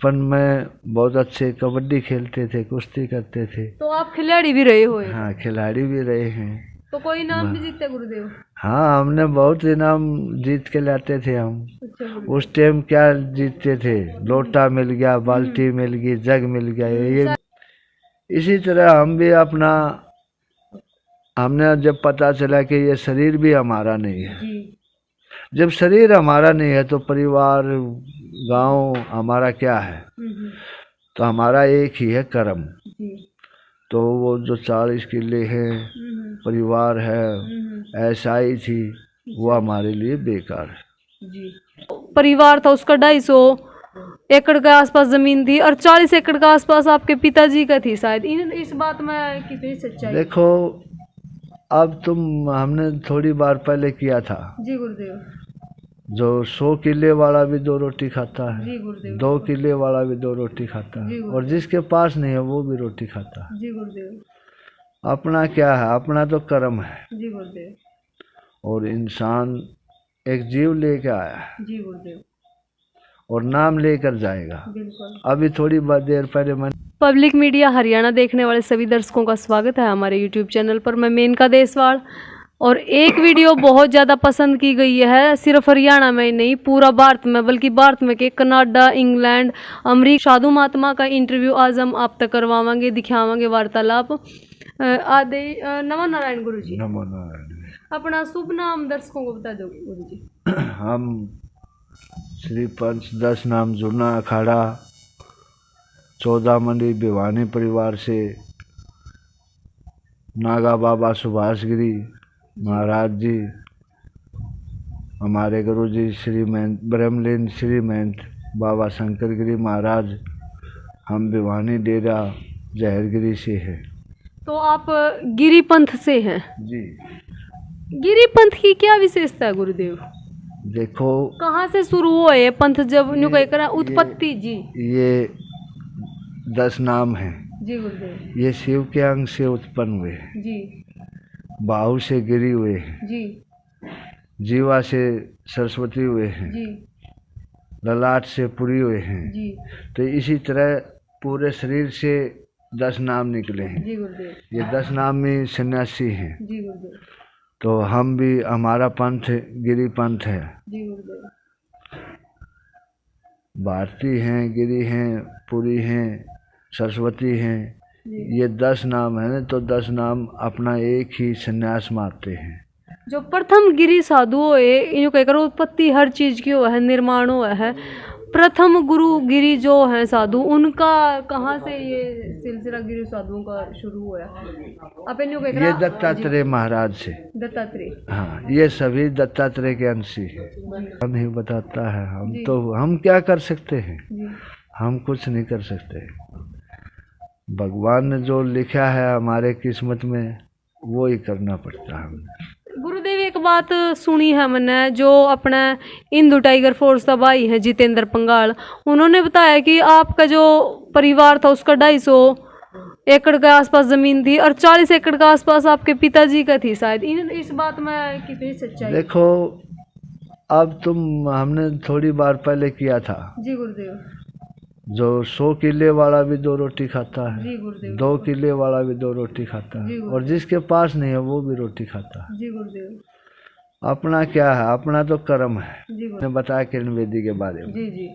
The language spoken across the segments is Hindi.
बचपन में बहुत अच्छे कबड्डी खेलते थे, कुश्ती करते थे। तो आप खिलाड़ी भी रहे हो? हाँ, खिलाड़ी भी रहे हैं। तो कोई इनाम भी जीते गुरुदेव? हाँ, हमने बहुत इनाम जीत के लाते थे हम। अच्छा उस टाइम क्या जीतते थे, लोटा मिल गया, बाल्टी मिल गई, जग मिल गया। ये इसी तरह हम भी अपना, हमने जब पता चला कि ये शरीर भी हमारा नहीं है, जब शरीर हमारा नहीं है तो परिवार, गांव हमारा क्या है? तो हमारा एक ही है कर्म। तो वो जो 40 किले हैं, परिवार है, ऐसाई थी, वो हमारे लिए बेकार है। परिवार था उसका 250 एकड़ के आसपास जमीन थी और 40 एकड़ के आसपास आपके पिताजी का थी शायद। इस बात में कितनी सच्चाई? देखो, अब हमने थोड़ी बार पहले किया था जी गुरुदेव। जो 100 किले वाला भी 2 रोटी खाता है, जी गुरुदेव। 2 किले वाला भी 2 रोटी खाता है, और जिसके पास नहीं है वो भी रोटी खाता है। जी गुरुदेव। अपना क्या है? अपना तो कर्म है। जी गुरुदेव। और इंसान एक जीव लेके आया है। जी गुरुदेव। और नाम लेकर जाएगा। बिल्कुल। अभी थोड़ी देर पहले मैं पब्लिक मीडिया हरियाणा देखने वाले सभी दर्शकों का स्वागत है हमारे यूट्यूब चैनल पर। मैं मेनका देसवाल, और एक वीडियो बहुत ज़्यादा पसंद की गई है, सिर्फ हरियाणा में ही नहीं पूरा भारत में, बल्कि भारत में के कनाडा, इंग्लैंड, अमरीका। साधु महात्मा का इंटरव्यू आज हम आप तक करवाएंगे, दिखावांगे वार्तालाप। आदि नमो नारायण गुरु जी। नमो नारायण। अपना शुभ नाम दर्शकों को बता दो गुरु जी। हम श्री पंच 10 नाम जुड़ना अखाड़ा 14 मंडी भिवानी परिवार से नागा बाबा सुभाष गिरी महाराज जी, हमारे गुरु जी श्री महंत ब्रह्मलीन श्री महंत बाबा शंकर गिरी महाराज, हम भिवानी डेरा जहरगिरी से हैं। तो आप गिरी पंथ से हैं? जी। गिरी पंथ की क्या विशेषता है गुरुदेव? देखो, कहाँ से शुरू हुआ ये पंथ, जब न्यू कहकर उत्पत्ति? जी, ये 10 नाम हैं। जी गुरुदेव। ये शिव के अंग से उत्पन्न हुए हैं। जी। बाहु से गिरी हुए हैं। जी। जीवा से सरस्वती हुए हैं। जी। ललाट से पुरी हुए हैं। जी। तो इसी तरह पूरे शरीर से 10 नाम निकले हैं। जी गुरुदेव। ये 10 नाम ही सन्यासी हैं। जी गुरुदेव। तो हम भी, हमारा पंथ गिरी पंथ है। जी गुरुदेव। भारती हैं, गिरी हैं, पुरी हैं, सरस्वती हैं। ये 10 नाम है, तो 10 नाम अपना एक ही सन्यास मानते हैं। जो प्रथम गिरी साधु हुए, यूँ कहकर उत्पत्ति हर चीज की हुआ है, निर्माण हुआ है। प्रथम गुरु गिरी जो है साधु, उनका कहाँ से ये सिलसिला गिरी साधुओं का शुरू हुआ? अपन यूँ कहकर ये दत्तात्रेय महाराज से। दत्तात्रेय? हाँ, ये सभी दत्तात्रेय के अंशी है। हम ही बताता है, हम क्या कर सकते हैं? हम कुछ नहीं कर सकते। भगवान ने जो लिखा है हमारे किस्मत में, वो ही करना पड़ता है हमें। गुरुदेव, एक बात सुनी है मैंने, जो अपने हिंदू टाइगर फोर्स का भाई है जितेंद्र पंगाल, उन्होंने बताया कि आपका जो परिवार था उसका 250 एकड़ के आसपास जमीन थी और 40 एकड़ के आसपास आपके पिताजी का थी शायद। इस बात में कितनी सच्चाई? देखो, अब हमने थोड़ी बार पहले किया था। जी गुरुदेव। जो 100 किले वाला भी 2 रोटी खाता है। जी गुरुदेव। 2 किले वाला भी 2 रोटी खाता है, और जिसके पास नहीं है वो भी रोटी खाता है। जी गुरुदेव। अपना क्या है? अपना तो कर्म है। मैंने बताया किरण बेदी के बारे में। जी जी।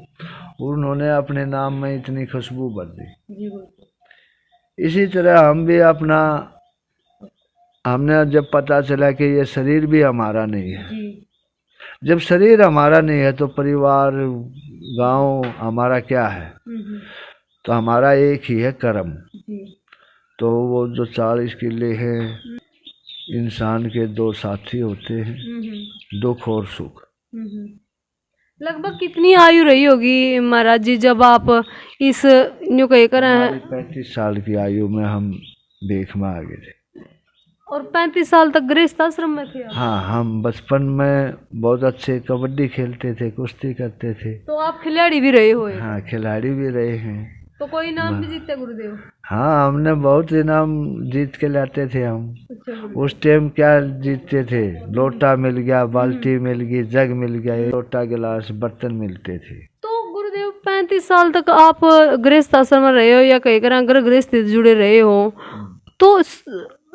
उन्होंने अपने नाम में इतनी खुशबू भर दी। जी गुरुदेव। इसी तरह हम भी अपना, हमने जब पता चला कि ये शरीर भी हमारा नहीं है, जब शरीर हमारा नहीं है तो परिवार, गांव हमारा क्या है? तो हमारा एक ही है कर्म। तो वो जो 40 किले हैं, इंसान के 2 साथी होते हैं, दुख और सुख। लगभग कितनी आयु रही होगी महाराज जी जब आप इस न्यू कह कर हैं? 35 साल की आयु में हम देख में आ गए थे। और 35 साल तक गृहस्थ आश्रम में थे? हाँ, हम बचपन में बहुत अच्छे कबड्डी खेलते थे, कुश्ती करते थे। तो आप खिलाड़ी भी रहे हो? हाँ, खिलाड़ी भी रहे हैं। तो कोई इनाम भी जीते गुरुदेव? हाँ, हमने बहुत इनाम जीत के लाते थे हम। अच्छा। उस टाइम क्या जीतते थे, लोटा मिल गया, बाल्टी मिल गई, जग मिल गया, लोटा गिलास बर्तन मिलते थे। तो गुरुदेव 35 साल तक आप गृहस्थ आश्रम में रहे हो या कहीं कर अगर गृहस्थ से जुड़े रहे हो तो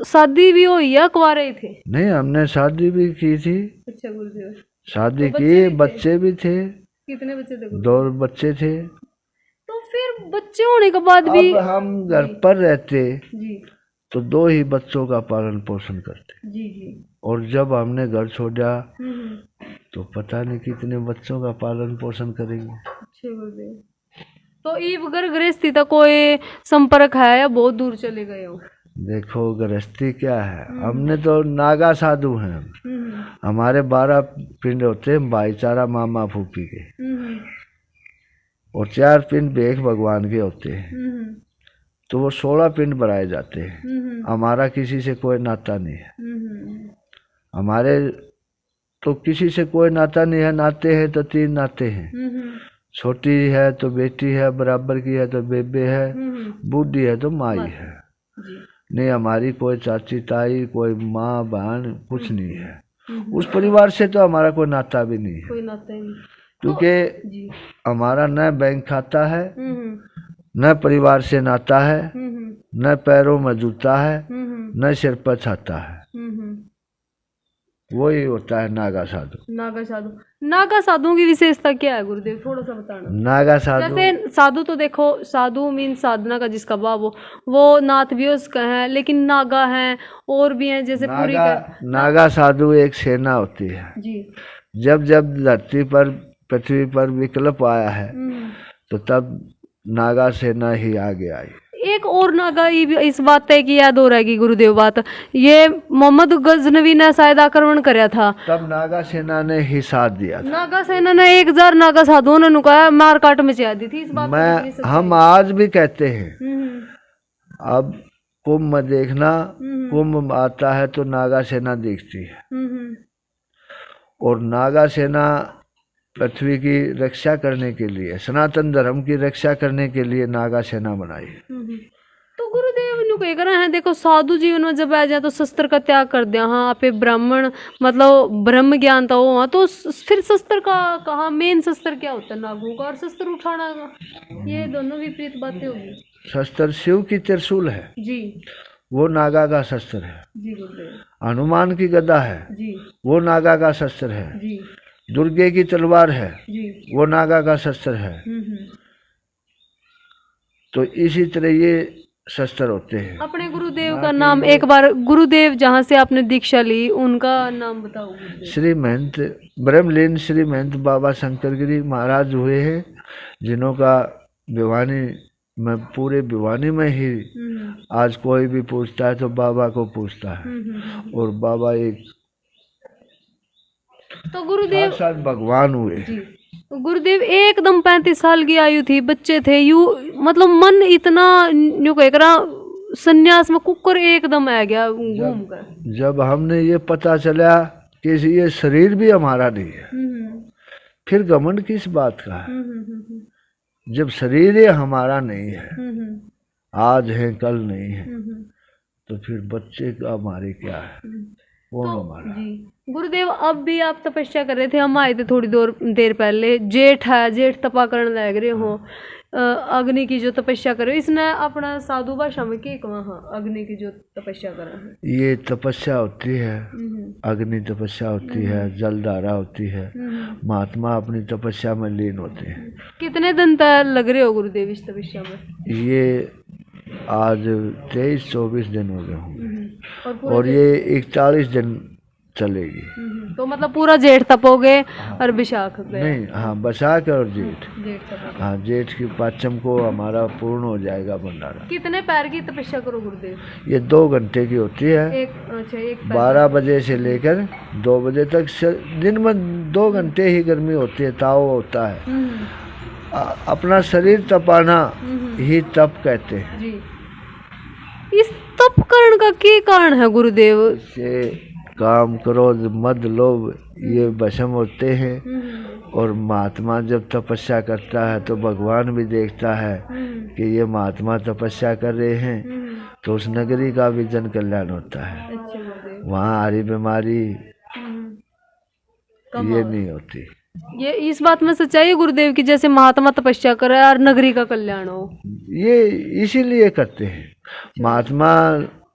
शादी भी हुई या कुंवारे ही थे? नहीं, हमने शादी भी की थी। अच्छा गुरुदेव, शादी की, बच्चे भी थे। कितने बच्चे थे गुरुदेव? 2 बच्चे थे। तो फिर बच्चे होने के बाद भी अब हम घर पर रहते जी तो 2 ही बच्चों का पालन पोषण करते, जी जी। और जब हमने घर छोड़ा हम्म। तो पता नहीं कितने बच्चों का पालन पोषण करेंगे। अच्छे गुरुदेव, तो ये अगर गृहस्थी तक कोई संपर्क है या बहुत दूर चले गए हो? देखो गृहस्थी क्या है, हमने तो नागा साधु हैं। हमारे 12 पिंड होते हैं भाईचारा मामा फूफी के, और 4 पिंड भेख भगवान के होते हैं, तो वो 16 पिंड बनाए जाते हैं। हमारा किसी से कोई नाता नहीं है। हमारे तो किसी से कोई नाता नहीं है। नाते हैं तो 3 नाते हैं, छोटी है तो बेटी है, बराबर की है तो बेबे है, बूढ़ी है तो माई है। नहीं, हमारी कोई चाची ताई, कोई माँ बहन कुछ नहीं है। उस परिवार से तो हमारा कोई नाता भी नहीं है, कोई नाता ही नहीं, क्योंकि हमारा न बैंक खाता है, न परिवार से नाता है, न पैरों में जूता है, न सिर पर छाता है। वही होता है नागा साधु। नागा साधु, नागा साधुओं की विशेषता क्या है गुरुदेव, थोड़ा सा बताना। नागा साधु, जैसे साधु तो देखो, साधु मीन साधना का जिसका भाव हो, वो नाथ भी उसका है, लेकिन नागा हैं और भी हैं जैसे पूरी नागा साधु एक सेना होती है जी। जब जब धरती पर पृथ्वी पर विकल्प आया है तो तब नागा सेना ही आगे आई। एक और नागा इस बात तय की याद हो रहेगी गुरुदेव बात, ये मोहम्मद गजनवी ने शायद आक्रमण कराया था, तब नागा सेना ने ही साथ दिया था। नागा सेना ने 1000 नागा साधुओं ने नुकाया, मार काट मचा दी थी। इस बात हम आज भी कहते हैं। अब कुंभ में देखना, कुंभ आता है तो नागा सेना दिखती है, और नागा सेना पृथ्वी की रक्षा करने के लिए, सनातन धर्म की रक्षा करने के लिए नागा सेना बनाई। तो गुरुदेव नु कह रहे हैं, देखो साधु जीवन में जब आ जाए तो शस्त्र का त्याग कर दिया। हाँ, आप ब्राह्मण मतलब ब्रह्म ज्ञान था वो, तो फिर शस्त्र का कहा, मेन शस्त्र क्या होता है? नागों का और शस्त्र उठाना का, ये दोनों विपरीत बातें होगी। शस्त्र शिव की त्रिशूल है जी, वो नागा का शस्त्र है जी गुरुदेव। हनुमान की गदा है जी, वो नागा का शस्त्र है जी। दुर्गे की तलवार है जी, वो नागा का शस्त्र है। तो इसी तरह ये शस्त्र होते हैं। अपने गुरुदेव का नाम एक बार, गुरुदेव जहाँ से आपने दीक्षा ली उनका नाम बताओ। श्री महंत ब्रह्मलीन श्री महंत बाबा शंकर गिरी महाराज हुए हैं, जिन्हों का भिवानी में, पूरे भिवानी में ही आज कोई भी पूछता है तो बाबा को पूछता है, और बाबा एक तो गुरुदेव साथ भगवान हुए। गुरुदेव एकदम 35 साल की आयु थी, बच्चे थे, यू मतलब मन इतना यूं कह कर संन्यास में कुकर एकदम आ गया घूम कर। जब हमने ये पता चला कि ये शरीर भी हमारा नहीं है, फिर घमंड किस बात का है? जब शरीर ही हमारा नहीं है, आज है कल नहीं है, तो फिर बच्चे का हमारे क्या है? वो हमारा। जी गुरुदेव, अब भी आप तपस्या कर रहे थे, हम आए थे थोड़ी देर पहले। जेठ है, जेठ तपा करने लग रहे हो, अग्नि की जो तपस्या करे, इसने अपना साधु भाषा में के कहा अग्नि की जो तपस्या करे है? ये तपस्या होती है, अग्नि तपस्या होती है, जलधारा होती है, महात्मा अपनी तपस्या में लीन होते हैं। कितने दिन तक लग रहे हो गुरुदेव इस तपस्या में? ये आज 23-24 दिन हो गए होंगे, और ये 41 दिन चलेगी। तो मतलब पूरा जेठ तपोगे और विशाख नहीं, हाँ बैसाख और जेठ। हाँ, जेठ की पाचम को हमारा पूर्ण हो जाएगा भंडारा। कितने पैर की तपस्या करो गुरुदेव? ये 2 घंटे की होती है। एक 12 बजे से लेकर 2 बजे तक। दिन में 2 घंटे ही गर्मी होती है, ताव होता है। अपना शरीर तपाना ही तप कहते हैं। जी। इस तप करण का क्या कारण है गुरुदेव? से काम क्रोध मद लोभ ये भस्म होते हैं, और महात्मा जब तपस्या करता है तो भगवान भी देखता है कि ये महात्मा तपस्या कर रहे हैं, तो उस नगरी का भी जन कल्याण होता है। वहाँ हरी बीमारी ये नहीं होती। ये इस बात में सच्चाई है गुरुदेव की, जैसे महात्मा तपस्या करे और नगरी का कल्याण हो? ये इसीलिए करते हैं। महात्मा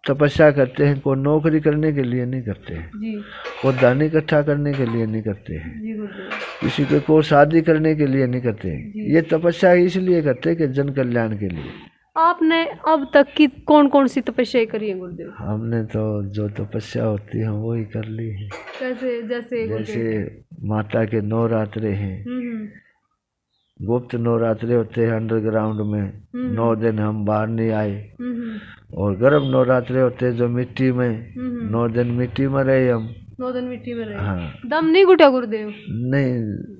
तपस्या करते हैं, कोई नौकरी करने के लिए नहीं करते हैं, जी कोई धन इकट्ठा करने के लिए नहीं करते हैं, जी गुरुदेव। किसी को कोई शादी करने के लिए नहीं करते हैं। ये तपस्या इसलिए करते हैं कि जन कल्याण के लिए। आपने अब तक की कौन कौन सी तपस्या करी है गुरुदेव? हमने तो जो तपस्या होती है वो ही कर ली है। कैसे? जैसे जैसे माता के नवरात्रे हैं, हम्म, गुप्त नवरात्रे होते हैं अंडरग्राउंड में, 9 दिन हम बाहर नहीं आए। हम्म, और गर्भ नवरात्रे होते हैं जो मिट्टी में, 9 दिन मिट्टी में रहे हम। 9 दिन मिट्टी में रहे। हाँ, दम नहीं घुटा गुरुदेव? नहीं,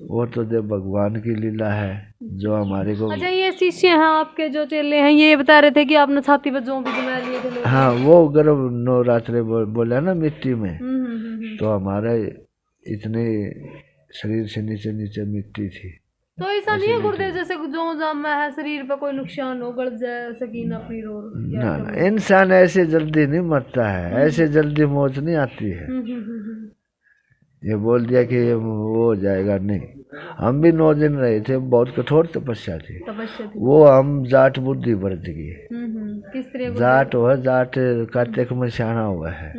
वो तो देव भगवान की लीला है जो हमारे को। अच्छा, ये शिष्य हैं आपके जो चेले हैं, ये बता रहे थे कि आपने छाती पर जों भी जमा लिए थे लोग। हाँ, वो गर्भ नवरात्रे बोला ना मिट्टी में, तो हमारा इतने शरीर से नीचे नीचे मिट्टी थी। तो ऐसा नहीं है गुरुदेव जैसे जो जामा है शरीर पे कोई नुकसान हो, गल जाए सकीन अपनी रो? ना ना, इंसान ऐसे जल्दी नहीं मरता है, ऐसे जल्दी मौत नहीं आती है। ये बोल दिया कि वो हो जाएगा, नहीं। हम भी 9 दिन रहे थे, बहुत कठोर तपस्या थी। वो हम जाट बुद्धि बरत गई। किस तरह? जाट हुआ, जाट कार्तिक में सियाना हुआ है।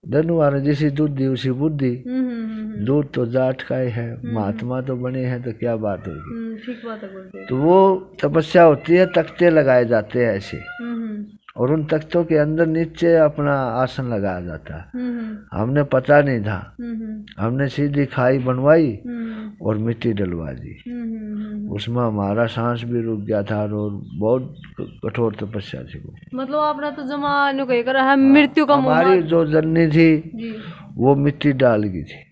धनुवार जैसी दूधी उसी बुद्धि। दूध तो जाट का ही है, महात्मा तो बने हैं तो क्या बात होगी। ठीक बात है गुरुदेव। तो वो तपस्या होती है, तख्ते लगाए जाते हैं ऐसे, और उन तख्तों के अंदर नीचे अपना आसन लगाया जाता है। हमने पता नहीं था, हमने सीधी खाई बनवाई और मिट्टी डलवा दी। उसमें हमारा सांस भी रुक गया था और बहुत कठोर तपस्या थी वो। मतलब आपने तो जमाने कह कर है मृत्यु का हमारी जो जननी थी वो मिट्टी डाल गई थी,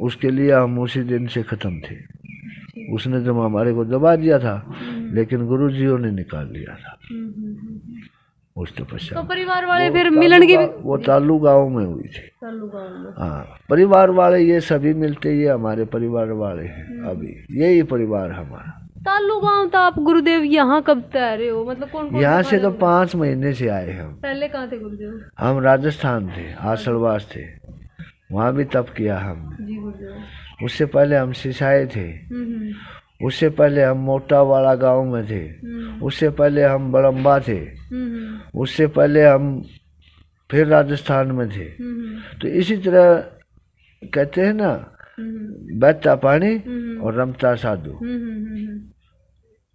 उसके लिए हम उसी दिन से खत्म थे। उसने जब हमारे को दबा दिया था, लेकिन गुरुजियों ने निकाल लिया था उस तपस्या। तो परिवार वाले फिर मिलन की वो तालू गांव में हुई थी। तालू गांव में? हाँ, परिवार वाले ये सभी मिलते, ये हमारे परिवार वाले हैं। अभी यही परिवार हमारा। तालू गांव तो आप गुरुदेव यहाँ कब ठहरे हो? मतलब कौन कौन? यहाँ से तो 5 महीने से आए हम। पहले कहाँ थे गुरुदेव? हम राजस्थान थे, आसलवास थे, वहाँ भी तप किया हमने। जी गुरुदेव। उससे पहले हम सिसाए थे, उससे पहले हम मोटा वाला गांव में थे, उससे पहले हम बड़म्बा थे, उससे पहले हम फिर राजस्थान में थे। तो इसी तरह कहते हैं ना, बहता पानी और रमता साधु,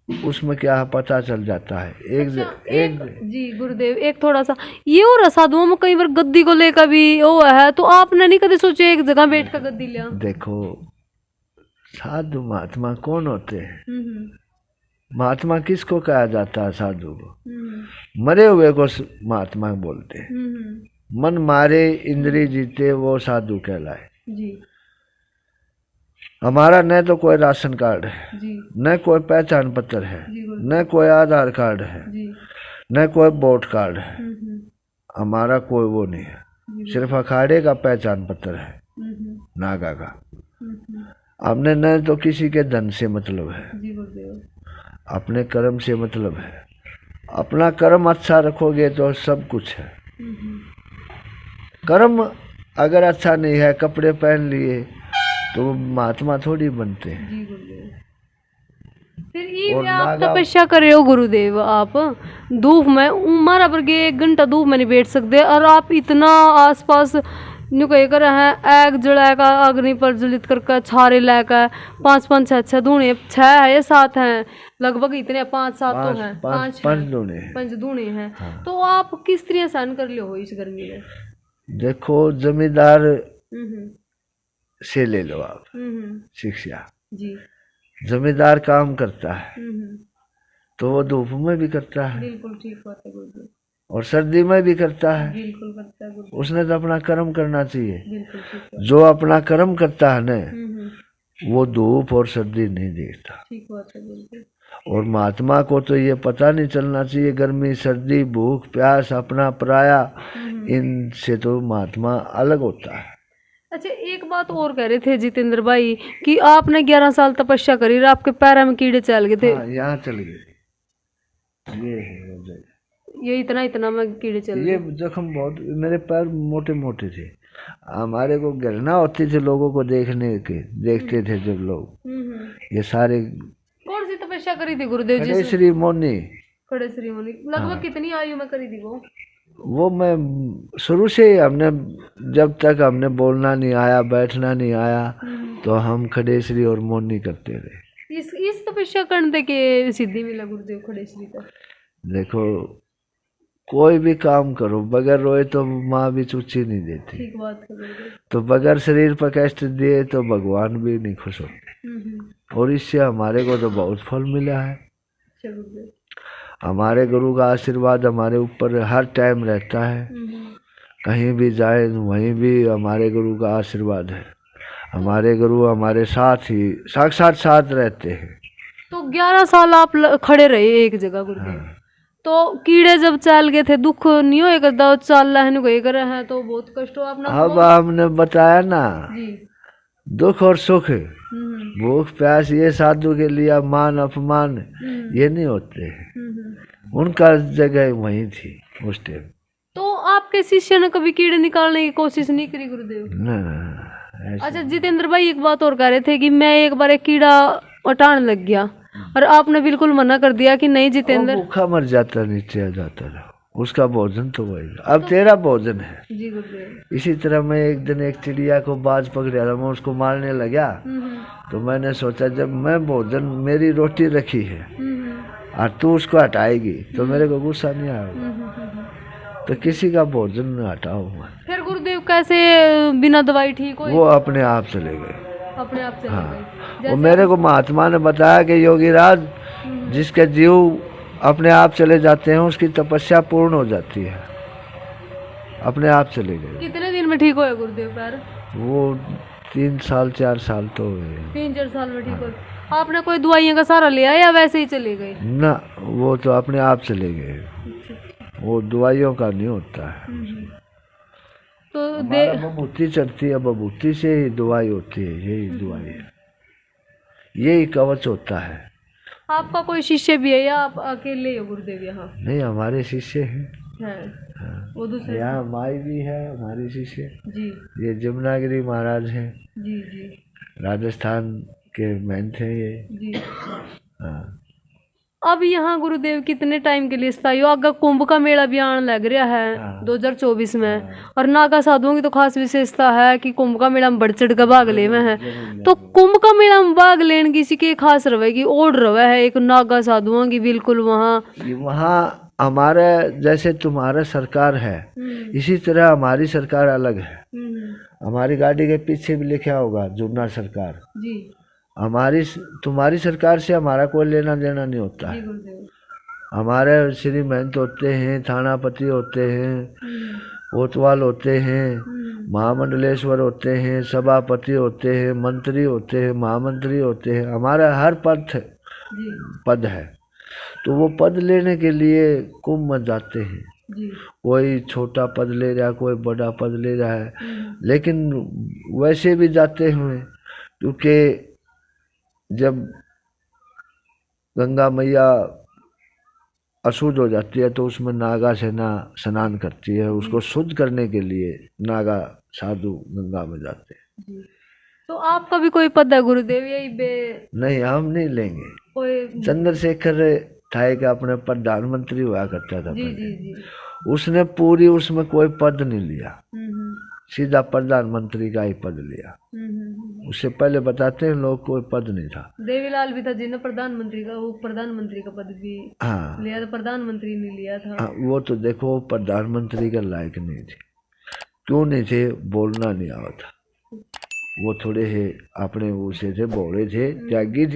उसमें क्या पता चल जाता है। एक जी गुरुदेव, एक थोड़ा सा ये हो रहा, साधुओं में कई बार गद्दी को लेकर भी वो है, तो आपने नहीं कभी सोचे एक जगह बैठ कर गद्दी लिया? देखो, साधु महात्मा कौन होते हैं? महात्मा किसको कहा जाता है? साधु को। मरे हुए को महात्मा बोलते हैं। मन मारे इंद्रिय जीते वो साधु कहलाए। जी। हमारा न तो कोई राशन कार्ड है, न कोई पहचान पत्र है, न कोई आधार कार्ड है, न कोई वोट कार्ड है। हमारा कोई वो नहीं है, सिर्फ अखाड़े का पहचान पत्र है, नागा का। हमने न तो किसी के धन से मतलब है, अपने कर्म से मतलब है। अपना कर्म अच्छा रखोगे तो सब कुछ है। कर्म अगर अच्छा नहीं है, कपड़े पहन लिए तो महात्मा थोड़ी बनते हैं। फिर ये आप तपस्या कर रहे हो गुरुदेव, आप धूप में उमारा पर गए 1 घंटा धूप में नहीं बैठ सकते, और आप इतना आसपास न्यू कह कर हैं आग जलाएगा, अग्नि पर ज्वलित करके छारे लाकर 5-5 6 धूणे, 6 है या 7 हैं लगभग, इतने 5-7 तो हैं, 5 धूणे हैं। तो आप किस तरह सहन कर लियो हो इस गर्मी में? देखो, जमींदार से ले लो आप शिक्षा जी। जमींदार काम करता है तो वो धूप में भी करता है, बिल्कुल ठीक बात है गुरुदेव, और सर्दी में भी करता है, बिल्कुल करता है। उसने तो अपना कर्म करना चाहिए। बिल्कुल ठीक। जो अपना कर्म करता है ना, वो धूप और सर्दी नहीं देखता। ठीक बात है गुरुदेव। और महात्मा को तो ये पता नहीं चलना चाहिए गर्मी सर्दी भूख प्यास अपना पराया, इनसे तो महात्मा अलग होता है। अच्छा, एक बात और कह रहे थे जितेंद्र भाई कि आपने 11 साल तपस्या करी और आपके पैरों में कीड़े चल गए थे। हाँ, यहाँ चल गए, ये है ये इतना में कीड़े चल गए। ये जख्म बहुत, मेरे पैर मोटे मोटे थे, हमारे को घृणा होती थी लोगों को देखते थे जब लोग ये सारे। कौन सी तपस्या करी थी गुरुदेव जी? श्री मोनी। खड़े श्री मुनि लगभग कितनी आयु में करी थी वो मैं शुरू से ही हमने जब तक हमने बोलना नहीं आया बैठना नहीं आया तो हम खड़ेश्वरी और मौनी करते रहे। इस तपस्या करने के सिद्धि मिला गुरुदेव खड़ेश्वरी का? देखो कोई भी काम करो बगैर रोए तो माँ भी चुच्ची नहीं देती। ठीक बात है गुरुदेव। तो बगैर शरीर पर कष्ट दिए तो भगवान भी नहीं खुश होते। और इससे हमारे को तो बहुत फल मिला है। हमारे गुरु का आशीर्वाद हमारे ऊपर हर टाइम रहता है। कहीं भी जाए वहीं भी हमारे गुरु का आशीर्वाद है। हमारे गुरु हमारे साथ ही साक्षात साथ रहते हैं। तो 11 साल आप खड़े रहे एक जगह गुरुदेव। तो कीड़े जब चल गए थे दुख नहीं हो करता चल रहे हैं तो बहुत कष्ट हो अपना। अब हमने बताया ना जी। दुख और सुख भूख प्यास ये साधु के लिए मान अपमान ये नहीं होते। उनका जगह वहीं थी उस टाइम। तो आपके शिष्य ने कभी कीड़े निकालने की कोशिश नहीं करी गुरुदेव? नहीं। अच्छा जितेंद्र भाई एक बात और कह रहे थे कि मैं एक बार एक कीड़ा अटाने लग गया और आपने बिल्कुल मना कर दिया कि नहीं जितेंद्र। भूखा मर जाता नीचे आ जाता रहा। उसका भोजन तो वही अब तेरा भोजन है। जी गुरुदेव। इसी तरह मैं एक दिन एक चिड़िया को बाज पकड़ा था मैं उसको मारने लगा तो मैंने सोचा जब मैं भोजन मेरी रोटी रखी है और तू उसको हटाएगी तो मेरे को गुस्सा नहीं आएगा। तो किसी का भोजन न हटाओ। फिर गुरुदेव कैसे बिना दवाई ठीक हो? वो अपने आप चले गए। अपने आप चले गए। वो मेरे को महात्मा ने बताया कि योगीराज जिसके जीव अपने आप चले जाते हैं उसकी तपस्या पूर्ण हो जाती है। अपने आप चले गए। कितने दिन में ठीक हो गुरुदेव पैर? वो 3 साल 4 साल तो हुए। 3-4 साल में ठीक हो। आपने कोई दवाइयों का सहारा लिया या वैसे ही चले गए? ना वो तो अपने आप चले गए। वो दवाइयों का नहीं होता है। तो बबूती चढ़ती है बबूती से ही दवाई होती है। यही दवाई है यही कवच होता है। आपका कोई शिष्य भी है या आप अकेले हो गुरुदेव यहाँ? नहीं हमारे शिष्य हैं। वो दूसरे यहाँ माई भी है हमारी शिष्य जी। ये जमुनागिरी महाराज हैं जी जी। राजस्थान के महंत हैं ये जी। हाँ। अब यहाँ गुरुदेव कितने टाइम के लिए स्थायी हो? आगे कुंभ का मेला भी आने लग रहा है 2024 में और नागा साधुओं की तो खास विशेषता है कि कुंभ का मेला में बढ़ चढ़ कर भाग ले में है। तो कुंभ का मेला में भाग लेने की किसी के खास रवेगी ओढ़ रवा है एक नागा साधुओं की बिल्कुल वहाँ हमारे जैसे तुम्हारा सरकार है इसी तरह हमारी सरकार अलग है। हमारी गाड़ी के पीछे भी लिखा होगा जुन्ना सरकार जी। तुम्हारी सरकार से हमारा कोई लेना देना नहीं होता है। हमारे श्री महंत होते हैं थानापति होते हैं कोतवाल होते हैं महामंडलेश्वर होते हैं सभापति होते हैं मंत्री होते हैं महामंत्री होते हैं। हमारा हर पद है। तो वो पद लेने के लिए कुंभ में जाते हैं। कोई छोटा पद ले रहा है कोई बड़ा पद ले रहा है लेकिन वैसे भी जाते हुए क्योंकि जब गंगा मैया अशुद्ध हो जाती है तो उसमें नागा सेना स्नान करती है। उसको शुद्ध करने के लिए नागा साधु गंगा में जाते हैं। तो आपका भी कोई पद है गुरुदेव? यही नहीं हम नहीं लेंगे। कोई चंद्रशेखर ठाए का अपने प्रधानमंत्री हुआ करता था जी। उसने पूरी उसमें कोई पद नहीं लिया सीधा प्रधानमंत्री का ही पद लिया। उससे पहले बताते हैं लोग कोई पद नहीं था। देवीलाल भी था जिन्होंने प्रधानमंत्री का पद भी लिया था प्रधानमंत्री नहीं लिया था। वो तो देखो प्रधानमंत्री का लायक नहीं थे। क्यों नहीं थे? बोलना नहीं आता। वो थोड़े से अपने उसे थे बोले थे त्यागी थे।